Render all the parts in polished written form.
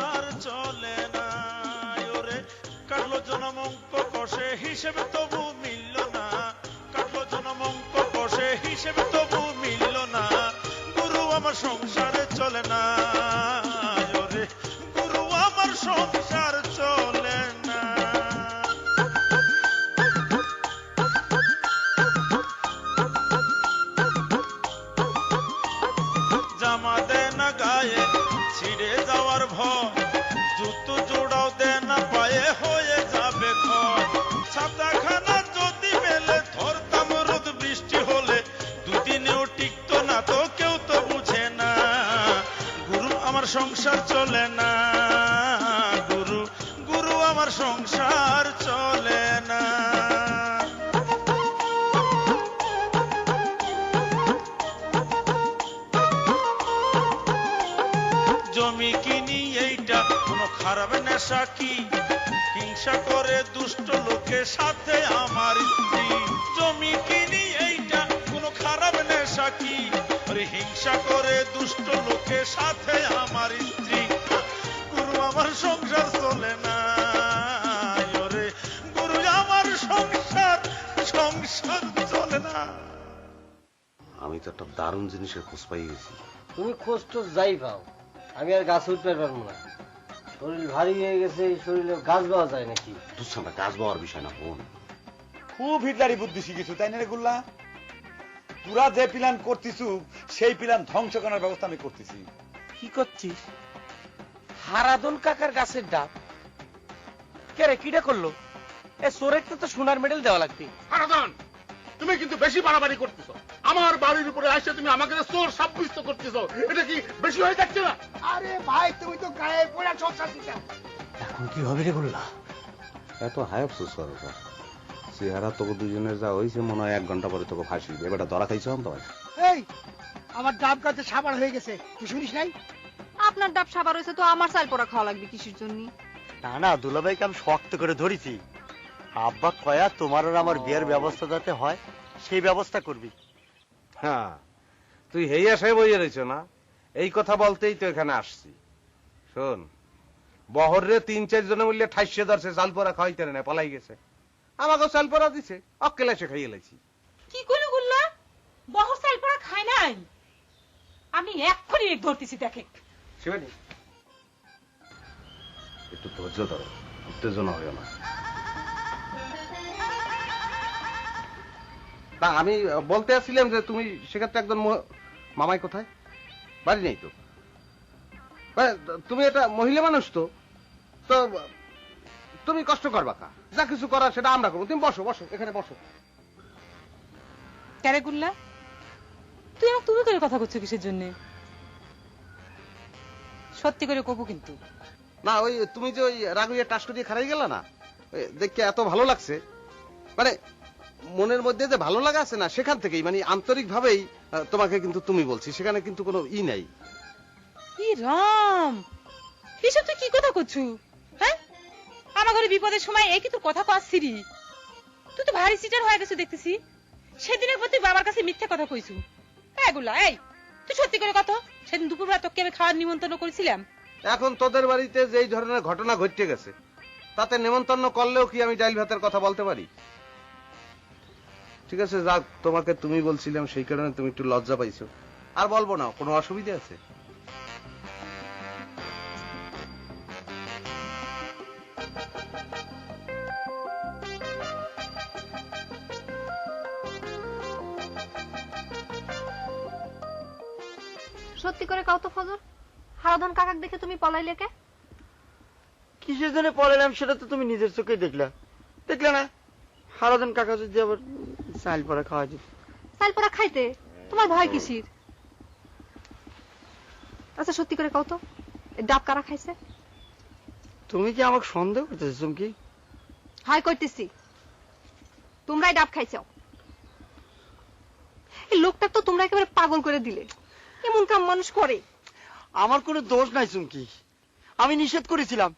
সংসার চলে না। ওরে কাটলো জনম অঙ্ক কষে হিসেবে তবু মিলল না, কাটলো জনম অঙ্ক কষে হিসেবে তবু মিলল না। গুরু আমার সংসারে চলে না, ওরে গুরু আমার সংসার চলে না। জামা দে না গায়ে ছিঁড়ে যাওয়ার ভয়, জুতো জোড়াও দে না পায়ে হয়ে যাবে ক্ষয়। ছাতাখানা যদি মেলে ধরতাম রোদ বৃষ্টি হলে, দুদিনেও টিকতো না তো কেউ তো বুঝে না। গুরু আমার সংসার চলে না, গুরু গুরু আমার সংসার চলে না। জমি কিনি এইটা কোনো খারাপ নেশা কি, হিংসা করে দুষ্ট লোকের সাথে আমার স্ত্রী। জমি কিনি এইটা কোনো খারাপ নেশা কি, আরে হিংসা করে দুষ্ট লোকের সাথে আমার স্ত্রী। গুরু আমার সংসার চলে না, ওরে গুরু আমার সংসার সংসার চলে না। আমি তো একটা দারুণ জিনিসের খোঁজ পাই গেছি। তুমি খোঁজ তো যাই পাও, আমি আর গাছ উঠতে পারবো না। শরীর ভারী হয়ে গেছে, এই শরীরে গাছ পাওয়া যায় নাকি? বুঝছেন না, গাছ পাওয়ার বিষয় না বোন। খুব হিটলারি বুদ্ধি শিখেছু তাই না রে গুল্লা? তোরা যে প্ল্যান করতেছু সেই প্ল্যান ধ্বংস করার ব্যবস্থা আমি করতেছি। কি করছিস? হারাদন কাকার গাছের ডাব কে রে? কিটা করলো? এ সোরেটকে তো সোনার মেডেল দেওয়া লাগবে। হারাদন, তুমি কিন্তু বেশি বাড়াবাড়ি করতেছো। আমার বাড়ির উপরে আসে তুমি আমাকে চোর সাব্যস্ত করতেছো, এটা কি বেশি হয়ে যাচ্ছে না? আরে ভাই তুমি তো গায়ে পড়া সংসার দিতে। এখন কি হবে রে বললা? এত হাই অফসোস করো না, চেহারা তোকে দুজনের যা হয়েছে মনে হয় 1 ঘন্টা পরে তোকে ফাঁসি দিবে। এবার ধরা খাইছ তো ভাই। এই আমার ডাব গাছে সাবান হয়ে গেছে, তুই শুনিস নাই? আপনার ডাব সাবার হয়েছে তো আমার চাল পোড়া খাওয়া লাগবে কিসের জন্য? না না, দুলাভাইকে আমি শক্ত করে ধরেছি। আব্বা কয়া তোমার আর আমার বিয়ের ব্যবস্থা যাতে হয় সেই ব্যবস্থা করবি। হ্যাঁ, তুই হেই আশায় বইয়ে রয়েছ না? এই কথা বলতেই তো এখানে আসছি। শোন, বহরে 3-4 জনে মিললে ঠাইসে ধরছে, চাল পোড়া খাওয়াইতে না, পালাই গেছে। আমাকেও চাল পোড়া দিছে, অক্কেলা সে খাইয়ে লাইছি। কি করলো গুল্লা? বহর চাল পোড়া খায় নাই? আমি এক্ষুনি এক ধরতেছি, দেখে। শিবানী, একটু ধৈর্য ধরো, উত্তেজনা হইও না। না, আমি বলতে আসছিলাম যে তুমি সেক্ষেত্রে একজন মামাই কোথায়? বাড়ি নেই তো? তুমি একটা মহিলা মানুষ তো, তো তুমি কষ্ট করবা কা? যা কিছু করার সেটা আমরা করবো। তুমি বসো বসো, এখানে বসো। কেরে গুল্লা, তুই আমাকে তুমি করে কথা করছো কিসের জন্য? সত্যি করে কবু কিন্তু। না, ওই তুমি যে ওই রাগুইয়া টাস করিয়ে খারাই গেল না, দেখতে এত ভালো লাগছে। মানে মনের মধ্যে যে ভালো লাগা আছে না, সেখান থেকেই মানে আন্তরিক ভাবেই তোমাকে কিন্তু তুমি বলছি, সেখানে কিন্তু কোনো ই নাই। ই রাম, এসব তুই কি কথা করছু? হ্যাঁ, আমার ঘরে বিপদের সময় এই কি তোর কথা কাছিরি? তুই তো ভারী সিটার হয়ে গেছিস দেখতেছি। সেদিনের প্রতি বাবার কাছে মিথ্যে কথা কইছু। এগুলা এই তুই সত্যি করে কথা। সেদিন দুপুরবেলা তোকে আমি খাওয়ার নিমন্ত্রণ করেছিলাম। এখন তোদের বাড়িতে যে এই ধরনের ঘটনা ঘটে গেছে, তাতে নেমন্তন্ন করলেও কি আমি ডাইল ভাতের কথা বলতে পারি? ঠিক আছে, যাক, তোমাকে তুমি বলছিলাম সেই কারণে তুমি একটু লজ্জা পাইছো। আর বলবো না, কোনো অসুবিধা আছে? সত্যি করে কাও তো ফজর, হারাধন কাকাক দেখে তুমি পলাইলে কে? কিসের জন্য পড়ালাম সেটা তো তুমি নিজের চোখে দেখলে না? হারাধন কাকা যদি আবার চাল পড়া খাওয়া যেত। চাল পোড়া খাইতে তোমার ভয় কিসির? আচ্ছা সত্যি করে কাও তো, ডাব কারা খাইছে? তুমি কি আমাকে সন্দেহ করতেছো চুমকি? হাই করতেছি, তোমরাই ডাব খাইছো। এই লোকটা তো তোমরা একেবারে পাগল করে দিলে। এমন কাম মানুষ করে? আমার কোনো দোষ নাই চুমকি, আমি নিষেধ করেছিলাম।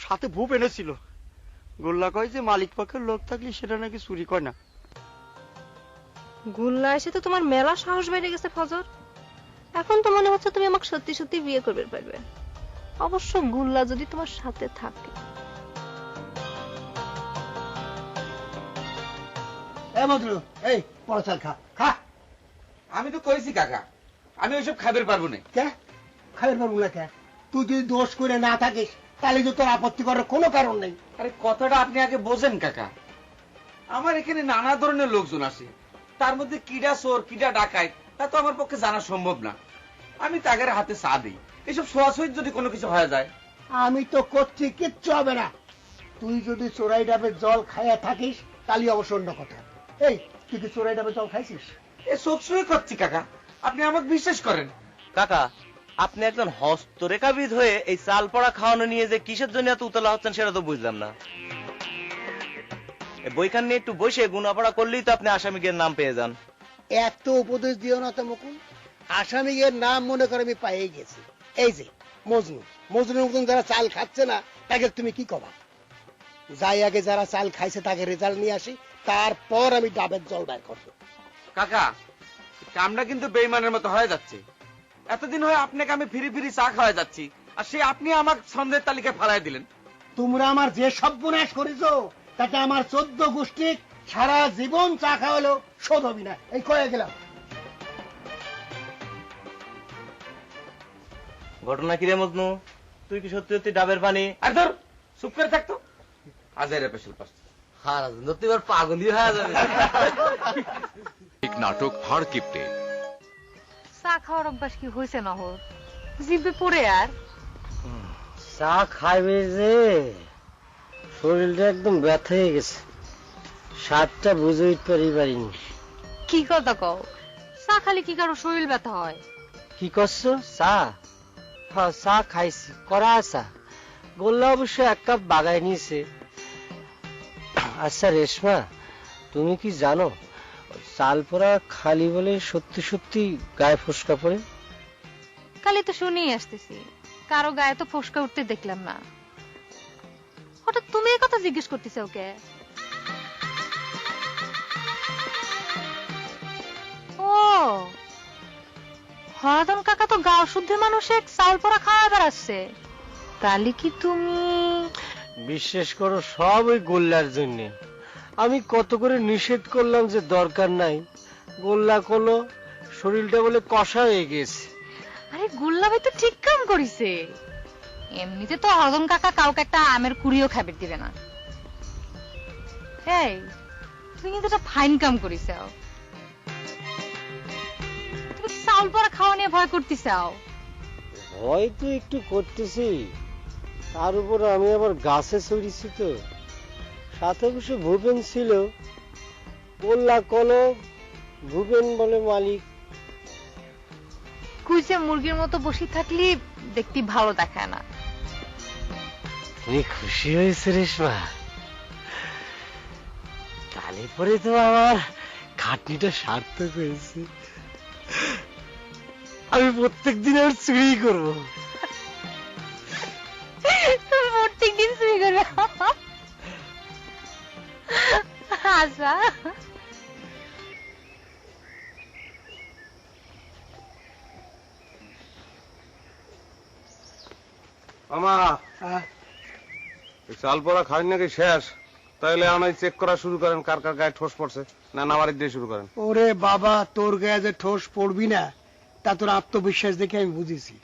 সাথে ভূপ এনেছিল। গোল্লা কয় যে মালিক পক্ষের লোক থাকলে সেটা নাকি চুরি করে না। গুল্লা এসে তো তোমার মেলা সাহস বেড়ে গেছে ফজর। এখন তো মনে হচ্ছে তুমি আমাকে সত্যি সত্যি বিয়ে করবে পারবে। অবশ্য গুল্লা যদি তোমার সাথে থাকে। এই মজনু, এই বড় চাল খা খা। আমি তো কইছি কাকা, আমি ওইসব খাবার পারবো না। কে খাইতে পারবো না? কে তুই যদি দোষ করে না থাকিস তাহলে তো তোর আপত্তি করার কোনো কারণ নেই। আরে কথাটা আপনি আগে বোঝেন কাকা। আমার এখানে নানা ধরনের লোকজন আসে, তার মধ্যে কিডা চোর কিডা ডাকায় তা তো আমার পক্ষে জানা সম্ভব না। আমি তাদের হাতে চা দিই, এসব সোয়াশই যদি কোনো কিছু হয়ে যায়। আমি তো করছি, কিচ্ছু হবে না। তুই যদি চোরাই ডাবের জল খাইয়া থাকিস তাহলে অবশ্য অন্য কথা। এই তুই কি চোরাই ডাবের জল খাইছিস? এ সবসময় করছি কাকা, আপনি আমাকে বিশ্বাস করেন। কাকা, আপনি একজন হস্তরেখাবিদ হয়ে এই চাল পড়া খাওয়ানো নিয়ে যে কিসের জন্য এত উতলা হচ্ছেন সেটা তো বুঝলাম না। বইখান নিয়ে একটু বসে গুনাপড়া করলেই তো আপনি আসামিদের নাম পেয়ে যান। এত উপদেশ দিও না তো মুকুল। আসামিদের নাম মনে করে আমি পাইয়ে গেছি। এই যে মজনু, মজনুর মতন যারা চাল খাচ্ছে না তাকে তুমি কি কবা? যাই আগে যারা চাল খাইছে তাকে রেজাল্ট নিয়ে আসি, তারপর আমি ডাবের জল বের করবো। কাকা, কামটা কিন্তু বেইমানের মতো হয়ে যাচ্ছে। এতদিন হয় আপনাকে আমি ফিরি ফিরি চা খাওয়া যাচ্ছি, আর সে আপনি আমার সন্দেহের তালিকায় ফালাই দিলেন। তোমরা আমার যে সর্বনাশ করেছো তাতে আমার 14 গোষ্ঠী সারা জীবন চা খাওয়ালো শোধ হবি না। এই কয়ে গেলাম। ঘটনা কি রে মজনু? তুই কি সত্যি সত্যি ডাবের পানি? আর ধর চুপ করে থাকতো। আজের পেশাল পাস তুই এবার পাগলই হয়ে যাবে। এক নাটক হাড় কিপটে। চা খাওয়ার অভ্যাস কি হয়েছে নহর? জিভে পড়ে আর চা খাইবে যে শরীরটা একদম ব্যথা হয়ে গেছে। স্বাদটা বুঝে উঠতে পারিনি। কি কথা কও? চা খালি কি কারো শরীর ব্যথা হয়? কি করছো? চা? হ্যাঁ, চা খাইছি, করা চা। গোল্লা অবশ্য 1 কাপ বাগায় নিয়েছে। আচ্ছা রেশমা, তুমি কি জানো চাল পোড়া খালি বলে সত্যি সত্যি গায়ে ফোসকা পড়ে? কালি তো শুনেই আসতেছি, কারো গায়ে তো ফোসকা উঠতে দেখলাম না। হঠাৎ তুমি এই কথা জিজ্ঞেস করতেছ ওকে? ও হরাধন কাকা তো গাঁও শুদ্ধি মানুষে চাউল পোড়া খাওয়া বেড়াচ্ছে। তাহলে কি তুমি? বিশ্বাস করো, সব ওই গোল্লার জন্য। আমি কত করে নিষেধ করলাম যে দরকার নাই, গোল্লা করলো, শরীরটা বলে কষা হয়ে গেছে। আরে গুল্লা ভাই তো ঠিক কাম করিছে। এমনিতে তো হরদন কাকা কাউকে একটা আমের কুড়িও খাবার দিবে না। এই তুমি কিন্তু একটা ফাইন কাম করিস। তুমি কি চাউল পড়া খাওয়া নিয়ে ভয় করতেছাও? ভয় তো একটু করতেছি, তার উপর আমি আবার গাছে চড়িছি তো, সাথে বসে ভূপেন ছিল। গোল্লা কলো, ভূপেন বলে মালিক। কুইজে মুরগির মতো বসে থাকলি দেখতে ভালো দেখায় না। তুমি খুশি হয়েছে রেশমা? তাহলে পরে তো আমার খাটনিটা সার্থক হয়েছে। আমি প্রত্যেকদিন আর চুরি করবো। তুমি প্রত্যেকদিন চুরি করবে? আচ্ছা আমা, চাল পোড়া খাই নাকি শেষ? তাহলে আমি চেক করা শুরু করেন, কার কার গায়ে ঠোস পড়ছে। না নামারি দিয়ে শুরু করেন। ওরে বাবা, তোর গায়ে যে ঠোস পড়বি না তা তোর আত্মবিশ্বাস দেখে আমি বুঝেছি।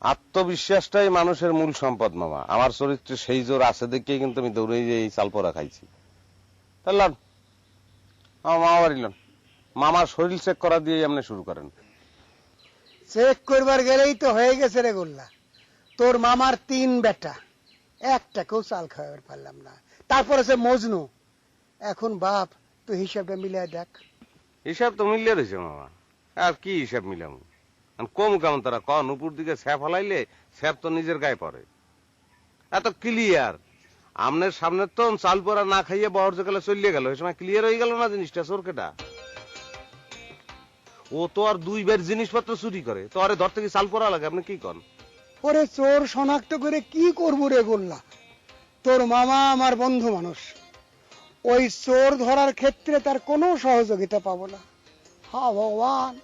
আত্মবিশ্বাসটাই মানুষের মূল সম্পদ মামা। আমার চরিত্রে সেই জোর আছে দেখেই কিন্তু আমি দৌড়ে এই চাল পোড়া খাইছি। তাহলে মামা বাড়িলেন, মামার শরীর চেক করা দিয়ে আপনি শুরু করেন। চেক করবার গেলেই তো হয়ে গেছে রে গোল্লা। তোর মামার 3 বেটা, একটাকেও চাল খাওয়াবার পারলাম না। তারপর আছে মজনু। এখন বাপ, তুই হিসাবটা মিলিয়ে দেখ। হিসাব তো মিলিয়ে দিয়েছে মামা, আর কি হিসাব মিলাম? কম কেমন তারা কন, উপর দিকে স্যাপ হলাইলে স্যাপ তো নিজের গায়ে পড়ে। এত ক্লিয়ার আমনের সামনে তো চাল পোড়া না খাইয়ে বহর জেলে চলিয়ে গেল, ওই সময় ক্লিয়ার হয়ে গেল না জিনিসটা। চোরকেটা ও তো আর 2 বার জিনিসপত্র চুরি করে, তো আরে ধরতে কি চাল পোড়া লাগে? আপনি কি কন? ওরে চোর শনাক্ত করে কি করবো রে গোল্লা? তোর মামা আমার বন্ধু মানুষ, ওই চোর ধরার ক্ষেত্রে তার কোনো সহযোগিতা পাবো না। হা ভগবান,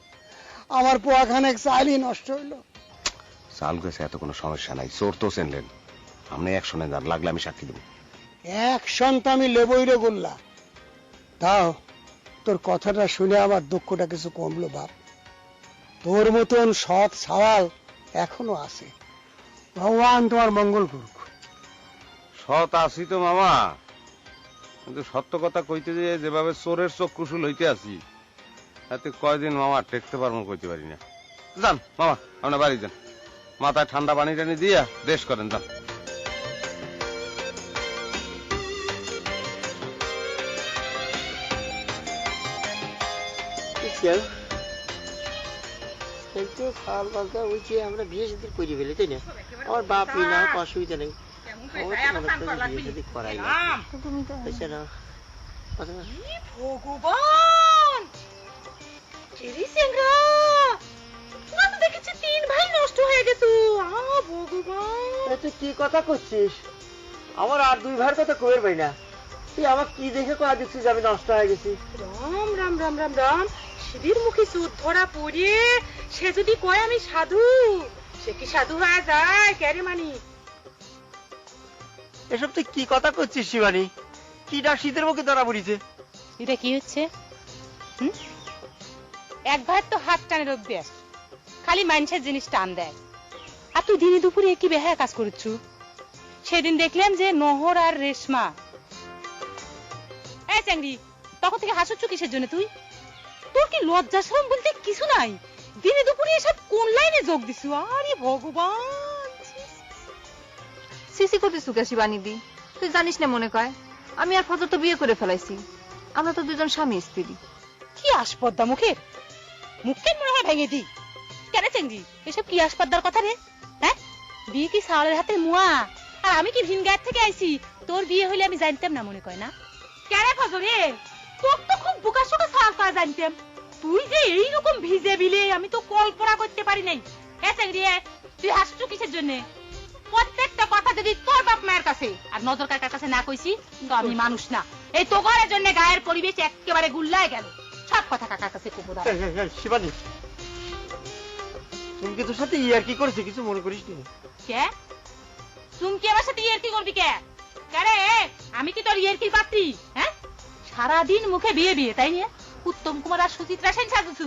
আমার পোয়াখানেক চালই নষ্ট হইল। চাল গেছে, এত কোনো সমস্যা নাই। চোর তো চেনলেন, আপনি অ্যাকশনে যান, লাগলে আমি সাক্ষী দেবো। অ্যাকশন তো আমি লেবই রে গোল্লা। তাও তোর কথাটা শুনে আমার দুঃখটা কিছু কমলো বাপ। তোর মতন সৎ সওয়াল এখনো আছে। ভগবান তোমার মঙ্গল করুক। সৎ আছি তো মামা, কিন্তু সত্য কথা কইতে যে যেভাবে চোরের চোখ কুশুল হইতে আছি, তাতে কয়দিন মামা টেকতে পারবো কইতে পারি না। যান মামা, আপনার বাড়ি যান, মাথায় ঠান্ডা পানি টানি দিয়া দেশ করেন, যান। আমরা বিয়ে শাদী করে ফেলি, তাই না? আমার বাপ না, অসুবিধা নেই। করাই না। ভগবান, দেখেছি 3 ভাই নষ্ট হয়ে গেছে। ভগবান, তুই কি কথা করছিস? আমার আর 2 ভাইয়ের কথা কইর ভাই না। তুই আমার কি দেখে কয়া দিচ্ছিস আমি নষ্ট হয়ে গেছি? রাম রাম রাম রাম রাম, শিবির মুখে চোর ধরা পড়ে সে যদি কয় আমি সাধু, সে কি সাধু হয়ে যায়? ক্যারে মানি, এসব তুই কি কথা করছিস শিবানী? কি না শীতের মুখে ধরা পড়িছে? এটা কি হচ্ছে? এক ভাই তো হাত টানের অভ্যাস, খালি মানুষের জিনিস টান দেয়। আর তুই দিনে দুপুরে কি বেহায়া কাজ করছু? সেদিন দেখলাম যে নহর আর রেশমা। এই চ্যাংড়ি, তখন থেকে হাসুচ্ছ কিসের জন্য তুই? তোর কি লজ্জা শরম বলতে কিছু নাই? দিনে দুপুরে এসব কোন লাইনে যোগ দিছু? আরে ভগবান, সিসি করতেছু কে শিবানীদি? তুই জানিস না মনে কয় আমি আর ফজর তো বিয়ে করে ফেলাইছি। আমরা তো দুজন স্বামী স্ত্রী। কি আসপদ্দা মুখের, মুখের মনে হয় ভেঙে দি। কেন চ্যাংড়ি, এসব কি আসপদ্দার কথা রে? হ্যাঁ, বিয়ে কি সাওয়ালের হাতে মুয়া? আর আমি কি ভিন গায়ের থেকে আইছি? তোর বিয়ে হইলে আমি জানতাম না মনে কয় না? কেন ফজরে, তোর তো খুব বুকা সুকা সাওয়াল করা জানতাম। তুই যে এইরকম ভিজে বিলে আমি তো কল্পনা করতে পারি নাই। হ্যাঁ চ্যাংড়ি, তুই হাসছো কিসের জন্য? প্রত্যেকটা কথা যদি তোর বাপ মায়ের কাছে আর নজর কাকার কাছে না কইছি তো আমি মানুষ না। এই তো ঘরের জন্য গায়ের পরিবেশ একেবারে গুল্লায় গেল। সব কথা কাকার কাছে কব না। শিবানী, তুমি কি তোর সাথে ইয়ার কি করেছে? কিছু মনে করিস নি? কে তুমি কি আমার সাথে ইয়ার কি করবি? কে রে, আমি কি তোর ইয়ার কি পাত্রী? হ্যাঁ, সারাদিন মুখে বিয়ে বিয়ে, তাই নিয়ে উত্তম কুমার আর সুচিত্রা সেন সাজুছু।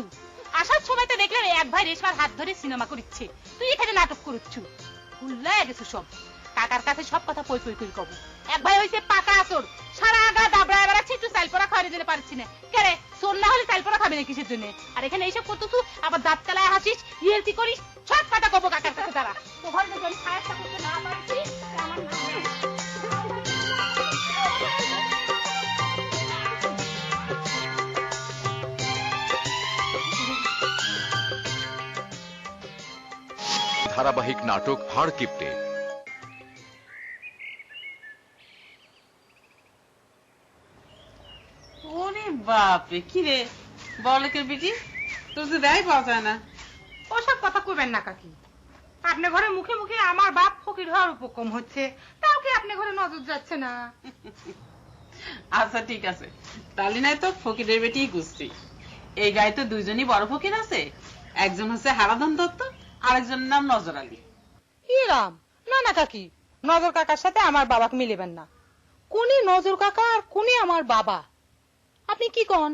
আসার সময় তো দেখলাম এক ভাই রেশমার হাত ধরে সিনেমা করিচ্ছে, তুই এখানে নাটক করছু। ভুল্লায় গেছো সব। কাকার কাছে সব কথা পই পই করে কব। এক ভাই হইছে পাকা আসর, সারা আগা দাবড়ায় বেড়াচ্ছে, একটু চাল পরা খাওয়ার জন্য পারছি না। কে রে, সোন না হলে চাল পরা খাবে না কিসের জন্য? আর এখানে এইসব করতেছু, আবার দাঁত চালায় হাসিস, ইয়ের কি করিস, সব কথা কব কাকার কাছে। তারা তো ঘরে যদি আমি সাহায্য করতে না পারছি আমার ধারাবাহিক নাটক হাড় কিপটে। ওরে বাপরে, কি রে বড়লোকের বেটি, তোর তো দেয় পাওয়া যায় না। ওসব কথা কইবেন না কাকি। আপনি ঘরে মুখে মুখে আমার বাপ ফকির হওয়ার উপক্রম হচ্ছে, তাও কি আপনি ঘরে নজর যাচ্ছে না? আচ্ছা ঠিক আছে, তাহলে নাই তো ফকিরের বেটি গুছছি। এই গায়ে তো দুইজনই বড় ফকির আছে, একজন হচ্ছে হারাধন দত্ত, আরেকজনের নাম নজর আলী। রাম না না কাকি, নজর কাকার সাথে আমার বাবাকে মিলেবেন না। কোনি নজর কাকা আর কোনি আমার বাবা? আপনি কি কন?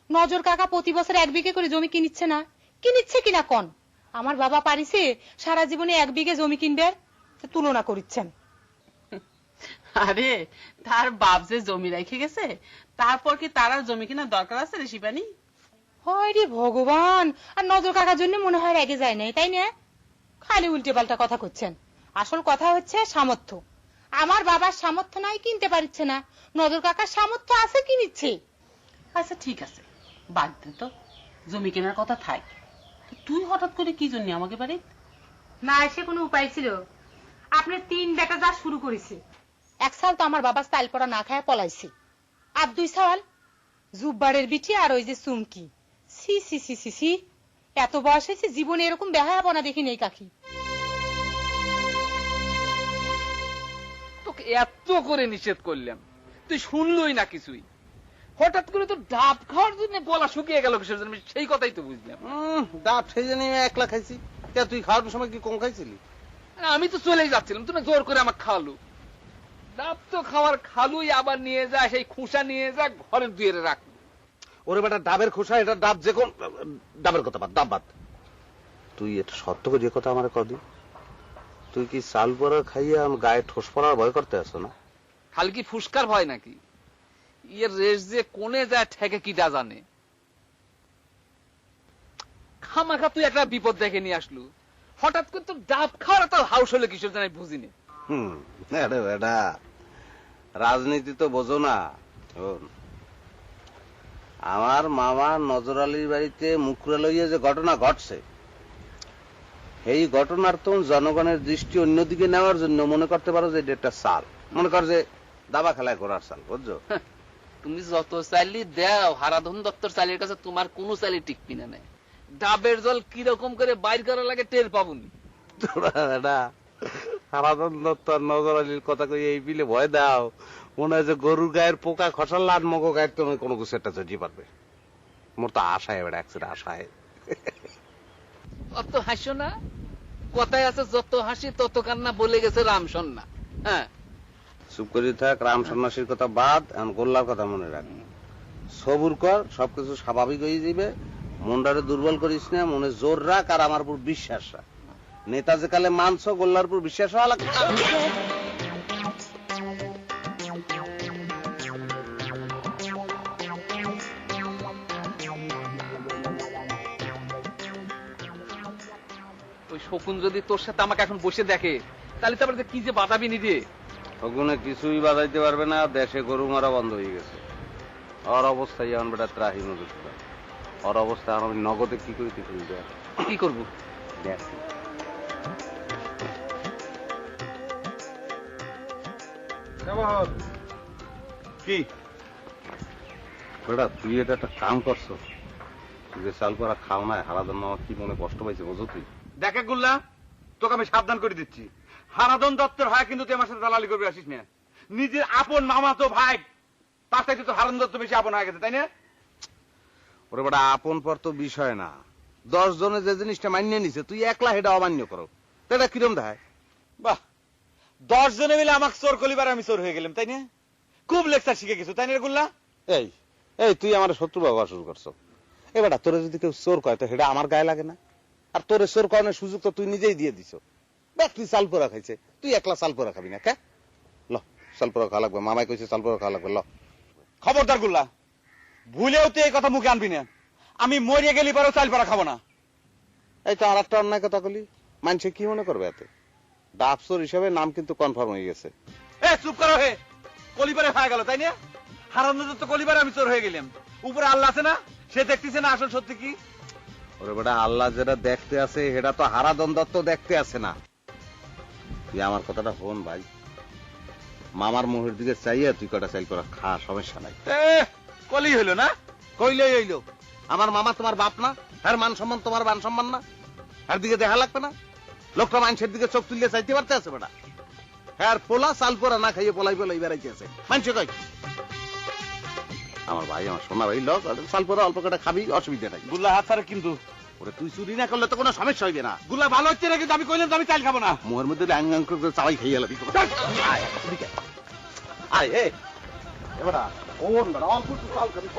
নজর কাকা প্রতি বছর 1 বিঘে করে জমি কিনিচ্ছে না? কিনিচ্ছে কিনা কন? আমার বাবা পারিছে সারা জীবনে 1 বিঘে জমি কিনবে, তুলনা করিচ্ছেন। আরে তার বাপ যে জমি রেখে গেছে, তারপর কি তার আর জমি কেনার দরকার আছে রে শিবানী? হয় রে ভগবান, আর নজর কাকার জন্য মনে হয় রেগে যায় নাই, তাই না? খালি উল্টে পাল্টা কথা করছেন। আসল কথা হচ্ছে সামর্থ্য। আমার বাবার সামর্থ্য নাই, কিনতে পারছে না। নজর কাকার সামর্থ্য আছে, কিনিচ্ছে। আচ্ছা ঠিক আছে, বাদ দে তো, জমি কেনার কথা থাক। তুই হঠাৎ করে কি জন্য আমাকে বাড়ি না এসে কোনো উপায় ছিল? আপনি 3 বেটা যা শুরু করেছে, 1 সাল তো আমার বাবা স্টাইল পড়া না খায় পলাইছে, আর 2 সাল জুব্বারের বিটি আর ওই যে চুমকি। সি সি সি সি সি, এত বয়স হয়েছে জীবনে এরকম বেহায়াপনা দেখি নেই কাকি। তোকে এত করে নিষেধ করলাম, তুই শুনলই না কিছুই। হঠাৎ করে তো ডাব খাওয়ার জন্য গলা শুকিয়ে গেল কিসের জন্য, সেই কথাই তো বুঝলাম। ডাব সেই জন্য একলা খাইছি। তুই খাওয়ার সময় কি কম খাইছিলি? আমি তো চলেই যাচ্ছিলাম, তুমি জোর করে আমাকে খাওয়ালু। ডাব তো খাওয়ার খালুই, আবার নিয়ে যা সেই খুঁসা নিয়ে যা ঘরের দুয়ারে রাখ। ওরে বেটা ডাবের খোসা, এটা ডাব যে কোন ডাবের কথা বাদ, ডাব বাদ। তুই এটা সত্য করে কথা আমার কদি, তুই কি চাল পরা খাইয়া গায়ে ঠোস পড়ার ভয় করতে আসো না? খালি কি ফুসকার ভয় নাকি? ইয়ের রেস যে কোনে যায় ঠেকে কিটা জানে। খামাখা তুই একটা বিপদ দেখে নিয়ে আসলু, হঠাৎ করে তোর ডাব খাওয়ার তো হাউস হলে কিশোর জানাই বুঝিনি। বেটা রাজনীতি তো বোঝো না। আমার মামা নজর আলীর বাড়িতে মুখরা লইয়া যে ঘটনা ঘটছে, এই ঘটনার তো জনগণের দৃষ্টি অন্যদিকে নেওয়ার জন্য মনে করতে পারো যে এটা একটা সাল, মনে কর যে দাবা খেলায় করার সাল, বুঝছো? তুমি যত চাইলি দেও, হারাধন দত্তর চালের কাছে তোমার কোন চালি টিকবি না। ডাবের জল কিরকম করে বাইর করা লাগে টের পাবনি। হারাধন দত্ত আর নজর আলীর কথা কই এই বিলে ভয় দাও, মনে হয় যে গরুর গায়ের পোকা খসাল আর মগো গায়ের তুমি কোনো কিছু একটা চটিয়ে পারবে। মোর তো আশায় এবার একসাথে আশায়। অত হাসো না, কথায় আছে যত হাসি তত কান্না, বলে গেছে রাম সন্না। হ্যাঁ চুপ করে থাক, রাম সন্ন্যাসীর কথা বাদ, এখন গোল্লার কথা মনে রাখ। সবুর কর, সবকিছু স্বাভাবিক হয়ে যাবে। মনটারে দুর্বল করিস না, মনে জোর রাখ আর আমার উপর বিশ্বাস রাখ। নেতা যে কালে মানছ, গোল্লার উপর বিশ্বাস হওয়া লাগবে। ওই শকুন যদি তোর সাথে আমাকে এখন বসে দেখে, তাহলে তো আবার কি যে বাঁধাবি নি রে। শকুনে কিছুই বাধাইতে পারবে না, দেশে গরু মারা বন্ধ হয়ে গেছে। ওর অবস্থা এখন বেটা ত্রাহি নজর, ওর অবস্থা আমি নগদে কি করি তুই কি করবো দেখ। কি বেটা তুই এটা একটা কাম করছো, তুই যে চাল করা খাও না, হারাধন মামা কি মনে কষ্ট পাইছে বোঝো তুই? দেখে গুল্লা, তোকে আমি সাবধান করে দিচ্ছি, হারাধন দত্তের ভাই কিন্তু তুই আমার সাথে দালালি করবি আসিস না। নিজের আপন মামা তো ভাই, তার চাইতে তো হারাধন দত্ত বেশি আপন হয়ে গেছে, তাই না? ওরে বেটা আপন পর তো বিষয় না, 10 জনে যে জিনিসটা মান্য নিছে তুই একলা সেটা অমান্য করো, তো এটা কিরম দেখায়? বাহ, 10 জনে মিলে আমাকে চোর কলিবার, আমি চোর হয়ে গেলাম, তাই না? খুব লেকচার শিখে গেছো, তাই না গুল্লা? এই এই তুই আমার শত্রু ব্যবহার শুরু করছো। এবার তোরে যদি কেউ চোর কয় তো সেটা আমার গায়ে লাগে না? আর তোরে চোর করানোর সুযোগ তো তুই নিজেই দিয়ে দিছ। ব্যক্তি চাল পোড়া খাইছে, তুই একলা চাল পোড়া খাবি না কে? ল চাল পোড়া খাওয়া লাগবে, মামাই কইছে চাল পোড়া খাওয়া লাগবে। ল খবরদার গুল্লা, ভুলেও তুই এই কথা মুখে আনবি না। আমি মরিয়ে গেলি পরেও চাল পড়া খাবো না। এই তো আর একটা অন্যায় কথা বলি, মানুষে কি মনে করবে এতে? ডাব চোর হিসাবে নাম কিন্তু কনফার্ম হয়ে গেছে। এ চুপ করো হে, কলিবারে হয়ে গেল, তাই না? হারাধন দত্ত কলিবারে আমি চোর হয়ে গেলাম, উপরে আল্লাহ আছে না, সে দেখতেছে না আসল সত্যি কি? ওরে বেটা আল্লাহ যেটা দেখতে আছে সেটা তো হারাধন দত্ত দেখতে আছে না। তুই আমার কথাটা শোন ভাই, মামার মুখের দিকে চাইয়া তুই কটা চাইল করা খা, সমস্যা নাই। কলি হইলো না? কইলেই হইলো। আমার মামা তোমার বাপ না? হ্যাঁ মান সম্মান তোমার মান সম্মান না? হ্যার দিকে দেখা লাগবে না? লোকটা মানুষের দিকে চোখ তুললে চাইতে পারতে আছে বেটা? হ্যাঁ পোলা চাল পোড়া না খাইয়ে পোলাই পোলাই বেড়াইতে আছে মানুষে কয়। আমার ভাই, আমার সোনা ভাই, লোক চাল পোড়া অল্প কটা খাবি, অসুবিধা নাই। গুল্লা হাত ছাড়া কিন্তু। ওরে তুই চুরি না করলে তো কোনো সমস্যা হইবে না। গুল্লা ভালো হচ্ছে না, কিন্তু আমি কইলাম যে আমি চাল খাবো না। মুহের মধ্যে আঙ্গাং করে চালাই খাইয়ে লাগবি। আয় হে এবার ওন বেটা অল্প একটু চাল খাবি।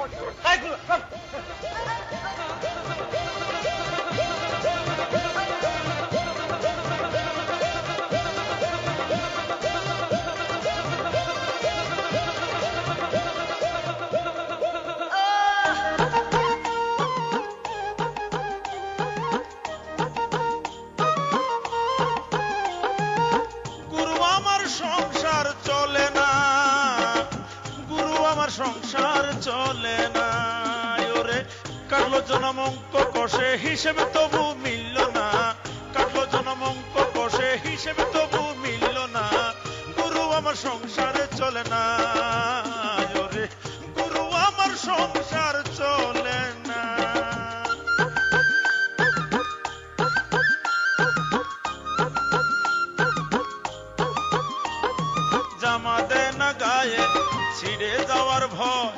সংসার চলে না, ওরে কাটলো জনম অঙ্ক কষে, হিসেবে তবু মিলল না। কাটলো জনম অঙ্ক কষে, হিসেবে তবু মিলল না। গুরু আমার সংসারে চলে না, ওরে গুরু আমার সংসার চলে না। জামা দে না গায়ে, ছিড়ে যাওয়ার ভয়,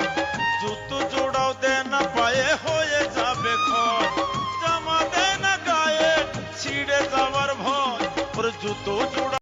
জুতো জোড়াও দে না পায়ে, হয়ে যাবে ক্ষয়। জামা দে না গায়ে, ছিড়ে জুতো জোড়া